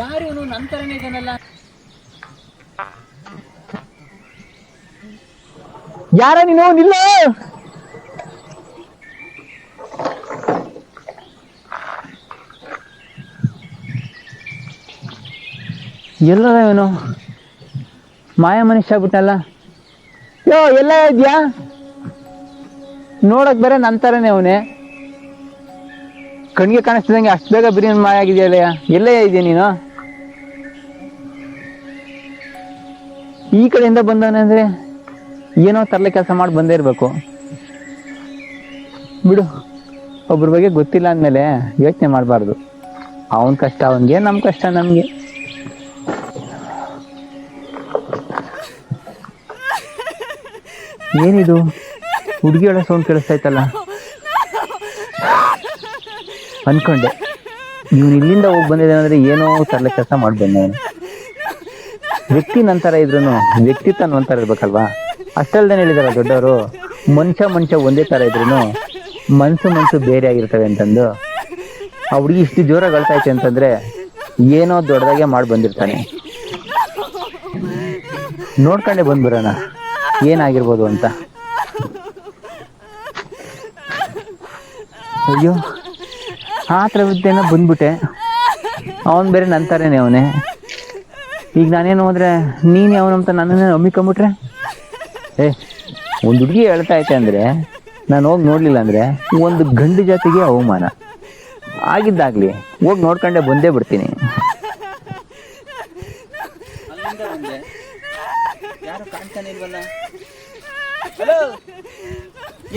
ಯಾರು ಇವನು ನನ್ನ ಥರನೇ ಇದ್ದಾನಲ್ಲ? ಯಾರ ನೀನು? ನಿಲ್ಲ. ಎಲ್ಲದ ಇವನು? ಮಾಯ ಮನುಷ್ಯ ಆಗ್ಬಿಟ್ಟನಲ್ಲ. ಯೋ ಎಲ್ಲ ಇದ್ಯಾ? ನೋಡಕ್ ಬೇರೆ ನನ್ನ ಥರನೇ ಅವನೇ. ಕಣ್ಣಿಗೆ ಕಾಣಿಸ್ತಿದಂಗೆ ಅಷ್ಟು ಬೇಗ ಬಿರಿಯಾನಿ ಮಾಯ ಆಗಿದೆಯಲ್ಲ. ಎಲ್ಲೇ ಇದೆಯಾ ನೀನು? ಈ ಕಡೆಯಿಂದ ಬಂದವನೇ ಅಂದ್ರೆ ಏನೋ ತರಲೆ ಕೆಲಸ ಮಾಡಿ ಬಂದೇ ಇರಬೇಕು. ಬಿಡು, ಒಬ್ರ ಬಗ್ಗೆ ಗೊತ್ತಿಲ್ಲ ಅಂದಮೇಲೆ ಯೋಚನೆ ಮಾಡಬಾರ್ದು. ಅವನ ಕಷ್ಟ ಅವನಿಗೆ, ನಮ್ಮ ಕಷ್ಟ ನಮಗೆ. ಏನಿದು ಹುಡುಗಿಯೊಳ ಸೌಂಡ್ ಕೇಳಿಸ್ತಾ ಇತ್ತಲ್ಲ? ಅನ್ಕೊಂಡೆ ಇವನು ಇಲ್ಲಿಂದ ಹೋಗಿ ಬಂದಿದ್ದಾನೆ ಅಂದ್ರೆ ಏನೋ ತರಲೆ ಕೆಲಸ ಮಾಡಿ ಬಂದವನು. ವ್ಯಕ್ತಿ ನಂತರ ಇದ್ರು ವ್ಯಕ್ತಿತ್ವ ಒಂಥರ ಇರ್ಬೇಕಲ್ವಾ? ಅಷ್ಟಲ್ದೇನೆ ಹೇಳಿದಾರ ದೊಡ್ಡವರು, ಮನುಷ್ಯ ಒಂದೇ ತರ ಇದ್ರು ಮನ್ಸು ಬೇರೆ ಆಗಿರ್ತವೆ ಅಂತಂದು. ಆ ಹುಡುಗಿ ಇಷ್ಟು ಜೋರಾಗಿ ಅಳ್ತಾ ಐತೆ ಅಂತಂದ್ರೆ ಏನೋ ದೊಡ್ಡದಾಗೆ ಮಾಡಿ ಬಂದಿರ್ತಾನೆ. ನೋಡ್ಕೊಂಡೆ ಬಂದ್ಬಿಡೋಣ ಏನಾಗಿರ್ಬೋದು ಅಂತ. ಅಯ್ಯೋ, ಆ ಥರದ್ದೇನ ಬಂದ್ಬಿಟ್ಟೆ. ಅವನು ಬೇರೆ ನಂತಾರೇನೆ ಅವನೇ. ಈಗ ನಾನೇನು ಹೋದ್ರೆ ನೀನು ಅವನಂತ ನನ್ನನ್ನೇ ನಂಬಿಕೊಂಬಿಟ್ರೆ? ಒಂದು ಹುಡುಗಿ ಹೇಳ್ತಾ ಐತೆ ಅಂದ್ರೆ ನಾನು ಹೋಗಿ ನೋಡ್ಲಿಲ್ಲ ಅಂದ್ರೆ ಒಂದು ಗಂಡು ಜಾತಿಗೆ ಅವಮಾನ. ಆಗಿದ್ದಾಗ್ಲಿ ಹೋಗಿ ನೋಡ್ಕೊಂಡೆ ಬಂದೇ ಬಿಡ್ತೀನಿ. ಯಾರು ಕಾಣ್ತಾನೆ ಇಲ್ವಲ್ಲ? ಹಲೋ,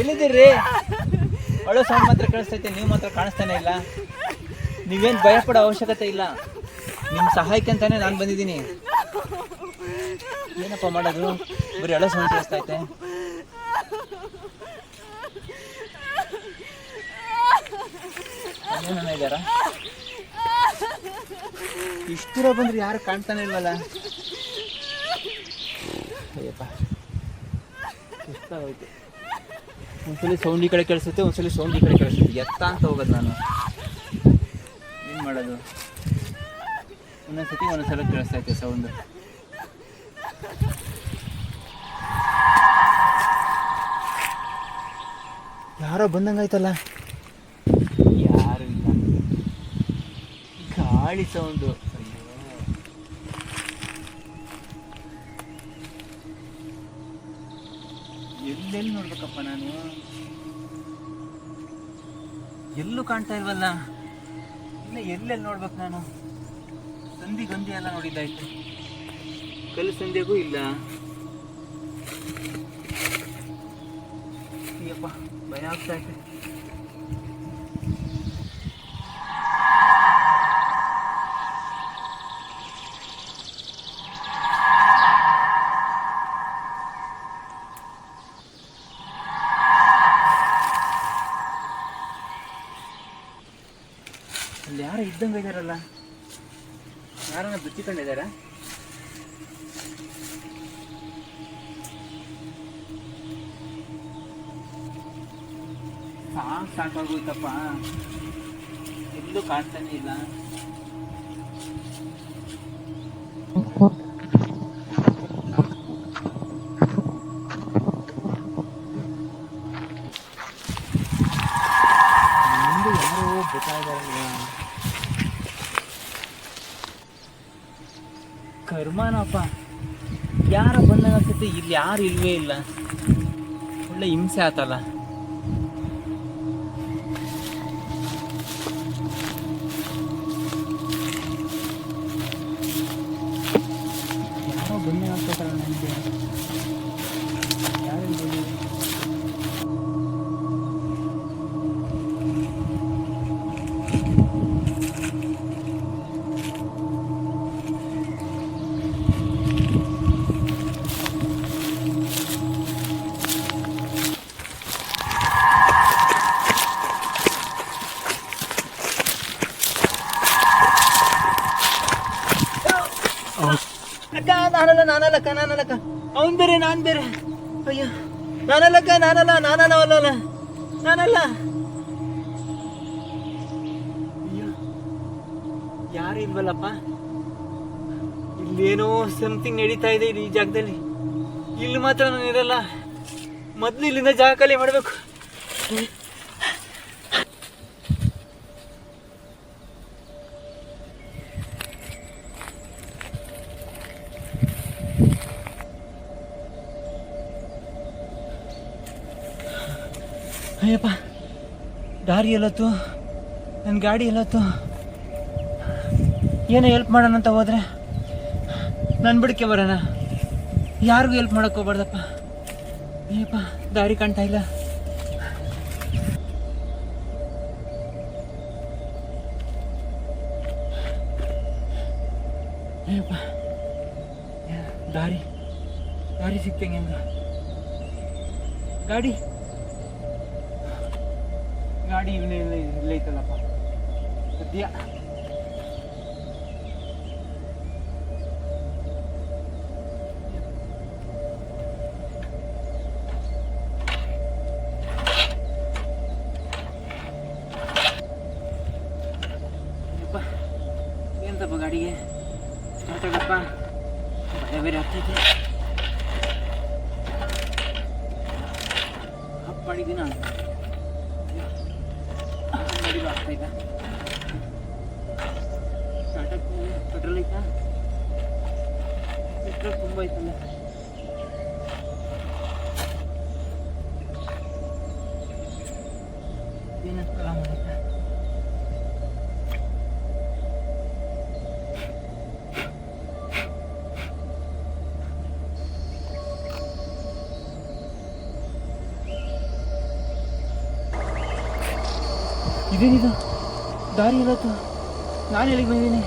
ಎಲ್ಲಿದ್ದೀರಿ? ಅಳೋ ಸೌಂಡ್ ಮಾತ್ರ ಕೇಳಿಸ್ತೈತೆ, ನೀವು ಮಾತ್ರ ಕಾಣಿಸ್ತಾನೆ ಇಲ್ಲ. ನೀವೇನು ಭಯಪಡೋ ಅವಶ್ಯಕತೆ ಇಲ್ಲ. ನಿಮ್ಮ ಸಹಾಯಕ್ಕೆ ಅಂತಾನೆ ನಾನು ಬಂದಿದ್ದೀನಿ. ಏನಪ್ಪ ಮಾಡೋದು? ಬರೀ ಅಳೋ ಸೌಂಡ್ ಕೇಳಿಸ್ತೈತೆ. ಅಣ್ಣನ ಇದ್ದಾರಾ? ಇಷ್ಟು ದೂರ ಬಂದ್ರೆ ಯಾರು ಕಾಣ್ತಾನೆ ಇಲ್ವಲ್ಲ? ಅಯ್ಯಪ್ಪ, ಇಷ್ಟಾಗೋಯ್ತು. ಒಂದ್ಸಲಿ ಸೌಂಡ್ ಈ ಕಡೆ ಕೇಳಿಸುತ್ತೆ, ಒಂದ್ಸಲಿ ಸೌಂಡ್ ಈ ಕಡೆ ಕೇಳಿಸುತ್ತೆ. ಎತ್ತ ಅಂತ ಹೋಗೋದು ನಾನು? ಏನು ಮಾಡೋದು? ಒಂದೊಂದ್ಸತಿ ಒಂದೊಂದ್ಸಲ ಕೇಳಿಸ್ತೈತೆ ಸೌಂಡು. ಯಾರೋ ಬಂದಂಗಾಯ್ತಲ್ಲ? ಯಾರು ಇಲ್ಲ, ಗಾಳಿ ಸೌಂಡು. ಎಲ್ಲೆಲ್ಲಿ ನೋಡ್ಬೇಕಪ್ಪ ನಾನು? ಎಲ್ಲೂ ಕಾಣ್ತಾ ಇಲ್ವಲ್ಲ? ಇಲ್ಲ, ಎಲ್ಲೆಲ್ಲಿ ನೋಡ್ಬೇಕು ನಾನು? ಸಂಧಿ ಎಲ್ಲ ನೋಡಿದ್ದಾಯ್ತು, ಕಲ್ಲು ಸಂಧಿಗೂ ಇಲ್ಲ. ಅಯ್ಯಪ್ಪ, ಭಯ ಆಗ್ತಾ ಇದೆ. ಅಲ್ಲಿ ಯಾರೋ ಇದ್ದಂಗೆ ಇದ್ದಾರಲ್ಲ? ಯಾರನ್ನ ಬಿಚ್ಚಿಕೊಂಡಿದ್ದಾರ? ಸಾಕಾಗೋಯ್ತಪ್ಪ, ಎಲ್ಲೂ ಕಾಣ್ತಾನೆ ಇಲ್ಲ. ಯಾರೋ ಗೊತ್ತಾಗ ಕರ್ಮನಪ್ಪ. ಯಾರೋ ಬಂದಾಗ ಅನ್ಸುತ್ತೆ, ಇಲ್ಲಿ ಯಾರು ಇಲ್ವೇ ಇಲ್ಲ. ಒಳ್ಳೆ ಹಿಂಸೆ ಆತಲ್ಲ. ಯಾರೋ ಬಂದಾಗ ಅನ್ಸುತ್ತಲ್ಲ ನನಗೆ. ಯಾರು ಅಕ್ಕ, ನಾನಲ್ಲಕ್ಕ. ಅವನ್ ಬೇರೆ, ನಾನ್ ಬೇರೆ. ಅಯ್ಯೋ, ನಾನಲ್ಲ. ಅಯ್ಯೋ, ಯಾರು ಇಲ್ವಲ್ಲಪ್ಪ? ಇಲ್ಲೇನೋ ಸಮಥಿಂಗ್ ನಡೀತಾ ಇದೆ ಇಲ್ಲಿ ಈ ಜಾಗದಲ್ಲಿ. ಇಲ್ಲಿ ಮಾತ್ರ ನಾನು ಇರಲ್ಲ. ಮೊದಲು ಇಲ್ಲಿಂದ ಜಾಗ ಖಾಲಿ ಮಾಡಬೇಕು. ಅಯ್ಯಪ್ಪ, ದಾರಿ ಎಲ್ಲತ್ತು, ನನ್ನ ಗಾಡಿ ಎಲ್ಲತ್ತು. ಏನೋ ಹೆಲ್ಪ್ ಮಾಡೋಣ ಅಂತ ಹೋದ್ರೆ ನನ್ನ ಬಿಡಕ್ಕೆ ಬರೋಣ. ಯಾರಿಗೂ ಹೆಲ್ಪ್ ಮಾಡೋಕ್ಕೆ ಹೋಗ್ಬಾರ್ದಪ್ಪ. ಅಯ್ಯಪ್ಪ, ದಾರಿ ಕಾಣ್ತಾ ಇಲ್ಲ. ಅಯ್ಯಪ್ಪ, ದಾರಿ ದಾರಿ ಸಿಕ್ತಂಗೆ ಹೆಂಗ? ಗಾಡಿ ಗಾಡಿ ಇಲ್ಲೈತಲ್ಲಪ್ಪ ಸದ್ಯ. ಏನಂತಪ್ಪ ಗಾಡಿಗೆ ಸ್ಟಾರ್ಟ್ ಆಗಪ್ಪ, ಭಯ ಬೇರೆ ಆಗ್ತೈತೆ. ಅಪ್ ಮಾಡಿದ್ದೀನ ಆಗ್ತಾಯಿಲ್ಲ. ಸ್ಟಾರ್ಟಕ್ಕೆ ಪೆಟ್ರೋಲ್ ಐತಾ? ಪೆಟ್ರೋಲ್ ತುಂಬ ಐತಲ್ಲ. ಏನಂತ ಮಾಡಕ್ಕ? ಇದೇನಿದು ದಾರಿ ಇರತ್ತು? ನಾನು ಎಲ್ಲಿಗೆ ಬಂದಿದ್ದೀನಿ?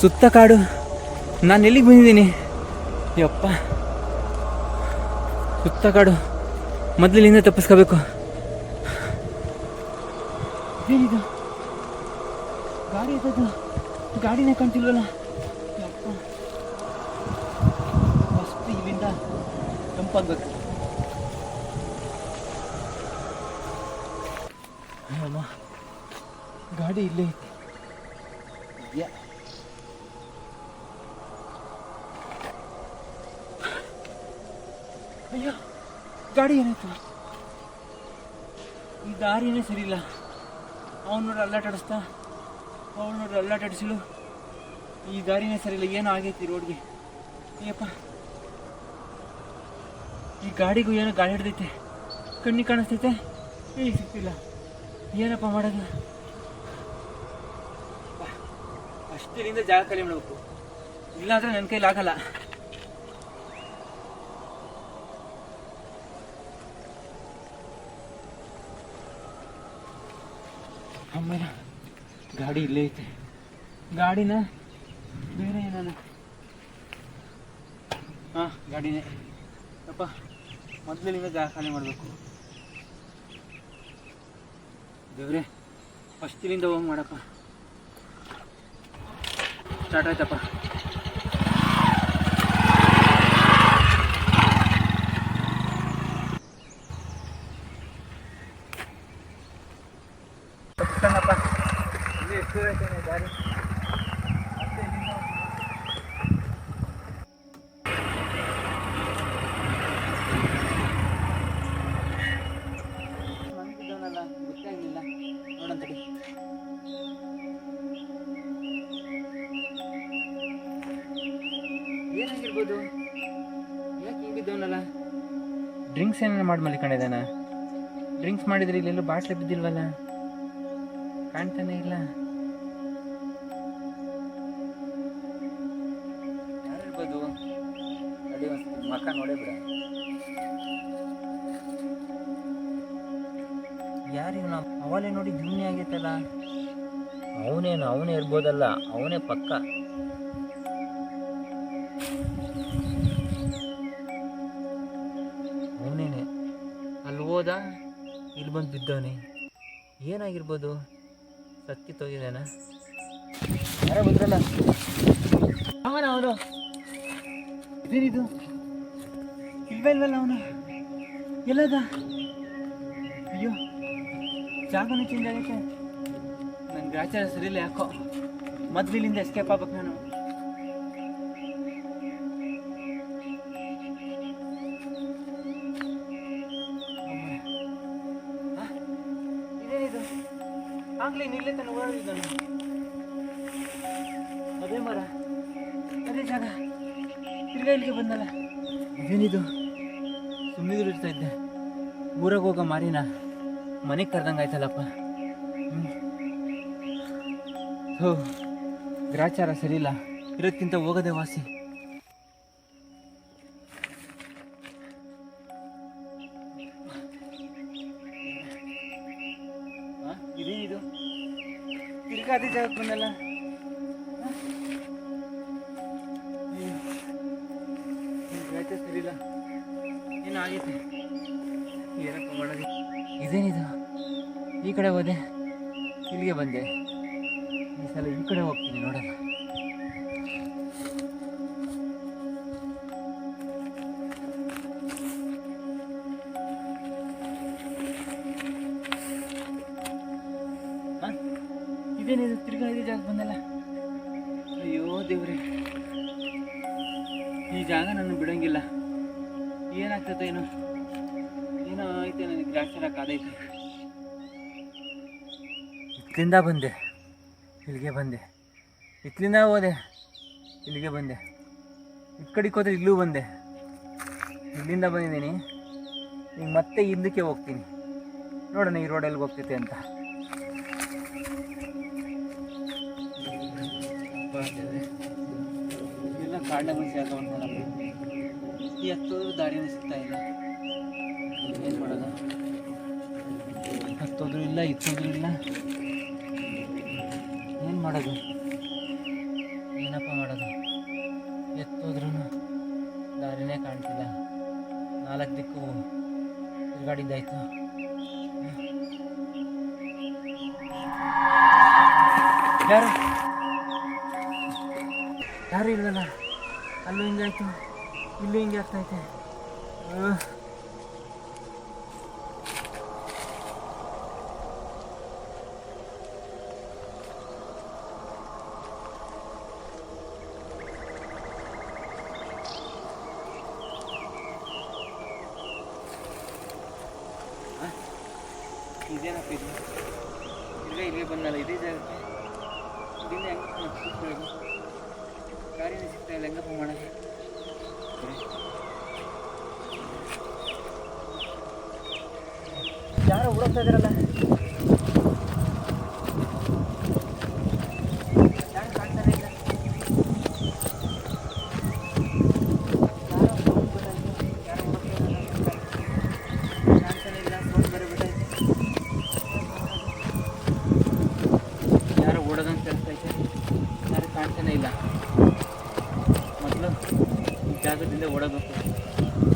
ಸುತ್ತ ಕಾಡು. ನಾನು ಎಲ್ಲಿಗೆ ಬಂದಿದ್ದೀನಿ? ಯಪ್ಪ, ಸುತ್ತ ಕಾಡು. ಮೊದಲಿನಿಂದ ತಪ್ಪಿಸ್ಕೋಬೇಕು. ಇದೇನಿದು ಗಾಡಿ ಇದ್ದದ್ದು? ಗಾಡಿನೇ ಕಾಣ್ತಿಲ್ವಲ್ಲ. ಯಪ್ಪ, ಫಸ್ಟ್ ಇಲ್ಲಿಂದ ತಂಪಾಗಬೇಕು. ಅಮ್ಮ, ಗಾಡಿ ಇಲ್ಲೇ ಐತೆ. ಅಯ್ಯೋ, ಗಾಡಿ ಏನಾಯ್ತು? ಈ ದಾರಿನೇ ಸರಿ ಇಲ್ಲ. ಅವನು ನೋಡಿ ಅಲ್ಲಾಟಾಡಿಸ್ತಾ, ಅವಳು ನೋಡಿ ಅಲ್ಲಾಟಾಡಿಸಿಳು. ಈ ದಾರಿನೇ ಸರಿ ಇಲ್ಲ. ಏನೋ ಆಗೈತಿ ರೋಡ್ಗೆ. ಅಯ್ಯಪ್ಪ, ಈ ಗಾಡಿಗೂ ಏನೋ ಗಾಳಿ ಹಿಡ್ದೈತೆ. ಕಣ್ಣಿಗೆ ಕಾಣಿಸ್ತೈತೆ, ಈಗ ಸಿಗ್ತಿಲ್ಲ. ಏನಪ್ಪ ಮಾಡೋದು? ಅಷ್ಟಿನಿಂದ ಜಾಗ ಖಾಲಿ ಮಾಡಬೇಕು, ಇಲ್ಲಾಂದ್ರೆ ನನ್ನ ಕೈಲಿ ಆಗಲ್ಲ. ಆಮೇಲೆ ಗಾಡಿ ಇಲ್ಲೇ ಐತೆ. ಗಾಡಿನ ಬೇರೆ ಏನಾನ? ಹಾಂ, ಗಾಡಿನೇ. ಅಪ್ಪ, ಮೊದಲಿನಿಂದ ಜಾಗ ಖಾಲಿ ಮಾಡಬೇಕು. ದೇವ್ರೆ, ಫಸ್ಟಿನಿಂದ ಹೋಗಿ ಮಾಡಪ್ಪ. ಸ್ಟಾರ್ಟ್ ಆಯ್ತಪ್ಪ. ತಪ್ಪಿಸ್ಕೊಂಡಪ್ಪ. ಇಲ್ಲಿ ಎಷ್ಟು ಐತೆ ದಾರಿ? ನನಗಿದ್ದವನಲ್ಲ, ಗೊತ್ತೇ ಆಗಲಿಲ್ಲ. ನೋಡಂತಡಿ. ಏನಾಗಿರ್ಬೋದು? ಯಾಕೆ ಹಿಂಗಿದ್ದವನಲ್ಲ? ಡ್ರಿಂಕ್ಸ್ ಏನಾರ ಮಾಡಿ ಮಲಿಕೊಂಡಿದ್ದಾನ? ಡ್ರಿಂಕ್ಸ್ ಮಾಡಿದ್ರೆ ಇಲ್ಲೆಲ್ಲೂ ಬಾಟ್ಲೆ ಬಿದ್ದಿಲ್ವಲ್ಲ? ಕಾಣ್ತಾನೆ ಇಲ್ಲ. ಯಾರಿರ್ಬೋದು? ಅಡಿ ಒಂದು ಮಕ್ಕ ನೋಡೇ ಬಿಡ. ಯಾರಿವ್ ನಾವು? ಅವಲೇ ನೋಡಿ ಜೂನಿ ಆಗೈತಲ್ಲ. ಅವನೇನು, ಅವನೇ ಇರ್ಬೋದಲ್ಲ, ಅವನೇ ಪಕ್ಕ. ಅವನೇನೆ. ಅಲ್ಲಿ ಹೋದ, ಇಲ್ಲಿ ಬಂದು ಬಿದ್ದವನೇ. ಏನಾಗಿರ್ಬೋದು? ಸತ್ತಿ ತೋಗಿದಾನ? ಯಾರ ಬಂದ್ರಲ್ಲ ಅವನ? ಅವನು ಇದೇನಿದು? ಇಲ್ವಲ್ಲ ಅವನು? ಎಲ್ಲದ? ಅಯ್ಯೋ, ಜಾಗನೂ ಚೇಂಜ್ ಆಗೈತೆ. ನನ್ನ ಗ್ರಾಚಾರ ಸರಿಯಿಲ್ಲ ಯಾಕೋ. ಮೊದಲಿನಿಂದ ಎಸ್ಕೇಪ್ ಆಗ್ಬೇಕು ನಾನು. ಆಗ್ಲೇ ನಿಲ್ಲೇ ತಾನೆ ಓಡಾಡಿದ್ದಾನೆ. ಅದೇ ಮರ, ಅದೇ ಜಾಗ, ತಿರ್ಗಾ ಇಲ್ಲಿಗೆ ಬಂದಲ್ಲ. ಇದೇನಿದು? ಸುಮ್ಮನಿದ್ರು ಇರ್ತಾ ಇದ್ದೆ, ಊರಾಗ ಹೋಗೋ ಮಾರಿನ ಮನೆಗೆ ಕರೆದಂಗೆ ಆಯ್ತಲ್ಲಪ್ಪ. ಹೋ, ಗ್ರಾಚಾರ ಸರಿ ಇಲ್ಲ, ಇರೋದ್ಕಿಂತ ಹೋಗೋದೇ ವಾಸಿ. ಇದೇನಿದು? ತಿರ್ಗಾ ಅದೇ ಜಾಗಕ್ಕೆ ಬಂದಲ್ಲ. ಗ್ರಾಚಾರ ಸರಿ ಇಲ್ಲ, ಏನೋ ಆಗೈತೆ. ಏನಪ್ಪ ಮಾಡೋದು? ಇದೇನಿದು? ಈ ಕಡೆ ಹೋದೆ, ಇಲ್ಲಿಗೆ ಬಂದೆ. ಈ ಸಲ ಈ ಕಡೆ ಹೋಗ್ತೀನಿ, ನೋಡೋಣ. ಇದೇನಿದು? ತಿರ್ಗಾ ಇದೇ ಜಾಗ ಬಂದಲ್ಲ. ಅಯ್ಯೋ ದೇವ್ರೆ, ಈ ಜಾಗ ನನ್ನ ಬಿಡಂಗಿಲ್ಲ. ಏನಾಗ್ತದೆ ಏನೋ ಐತೆ, ನನಗೆ ಗ್ರಾಚಾರ ಕಾದೈತೆ. ಇತ್ಲಿಂದ ಬಂದೆ, ಇಲ್ಲಿಗೆ ಬಂದೆ. ಇತ್ಲಿಂದ ಹೋದೆ, ಇಲ್ಲಿಗೆ ಬಂದೆ. ಈ ಕಡೆಗೆ ಹೋದ್ರೆ ಇಲ್ಲೂ ಬಂದೆ. ಇಲ್ಲಿಂದ ಬಂದಿದ್ದೀನಿ, ಈಗ ಮತ್ತೆ ಹಿಂದಕ್ಕೆ ಹೋಗ್ತೀನಿ. ನೋಡೋಣ ಈ ರೋಡಲ್ಲಿ ಹೋಗ್ತೈತೆ ಅಂತ. ಎಲ್ಲ ಕಾಡನ್ನ ಮನುಷ್ಯ ಹಾಕೊಂಡ್ಬಿಡೋಣ. ಈ ಹತ್ತೋದ್ರೂ ದಾರಿನೇ ಸಿಗ್ತಾ ಇಲ್ಲ. ಏನು ಮಾಡೋದು? ಹತ್ತೋದ್ರೂ ಇಲ್ಲ, ಇತ್ತೋದ್ರೂ ಇಲ್ಲ. ಏನು ಮಾಡೋದು? ಏನಪ್ಪ ಮಾಡೋದು? ಎತ್ತೋದ್ರೂ ದಾರಿನೇ ಕಾಣ್ತಿಲ್ಲ. 4 ದಿಕ್ಕು ತಿರುಗಾಡಿದ್ದಾಯ್ತು. ಯಾರು ಇಲ್ವಲ್ಲ. ಅಲ್ಲೂ ಹಿಂಗೆ ಆಯ್ತು, ಇಲ್ಲೂ ಹಿಂಗೆ ಆಗ್ತೈತೆ. ಇದೇನಪ್ಪ ಇದು? ಇಲ್ಲಿಗೆ ಬಂದಲ್ಲ, ಇದೇ ಜಾಗಕ್ಕೆ. ಇದರಿಂದ ಹೆಂಗಪ್ಪ ಕೂತ್ಕೊಳ್ಳೋದು? ಗಾಡಿನೇ ಸಿಗ್ತಾ ಇಲ್ಲ, ಹೆಂಗಪ್ಪ ಮಾಡೋದು? ಯಾರೋ ಓಡೋಗ್ತಾ ಇದಾರಲ್ಲ. ಯಾರು ಕಾಣ್ತಾನೆ ಇಲ್ಲ. ಯಾರೋ ಕಾಣ್ತಾನೆ ಇಲ್ಲ. ಸೌಂಡ್ ಬರೋ ಬಿಟ್ಟೈತೆ. ಯಾರೋ ಓಡೋದಂಗೆ ಕೇಳಿಸ್ತೈತೆ, ಯಾರು ಕಾಣ್ತಾನೆ ಇಲ್ಲ. ಮೊದಲು ಈ ಜಾಗದಿಂದ ಓಡಬೇಕು.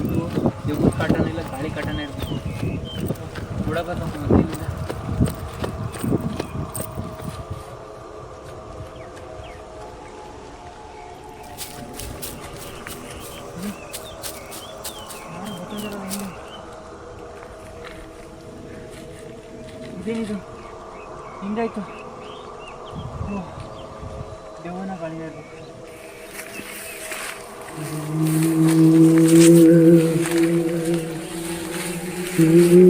ಇದು ದೇವ್ರ ಕಾಟನ ಇಲ್ಲ, ಗಾಳಿ ಕಾಟನ ಇರಬೇಕು. ಓಡಬೇಕಂತ ಮತ್ತೆ ಇಲ್ಲಿಂದ. ಇದೇನಿದು? ಹಿಂಗಾಯ್ತು. ದೇವನ ಗಾಳಿ ಇರಬೇಕು. Mm-hmm.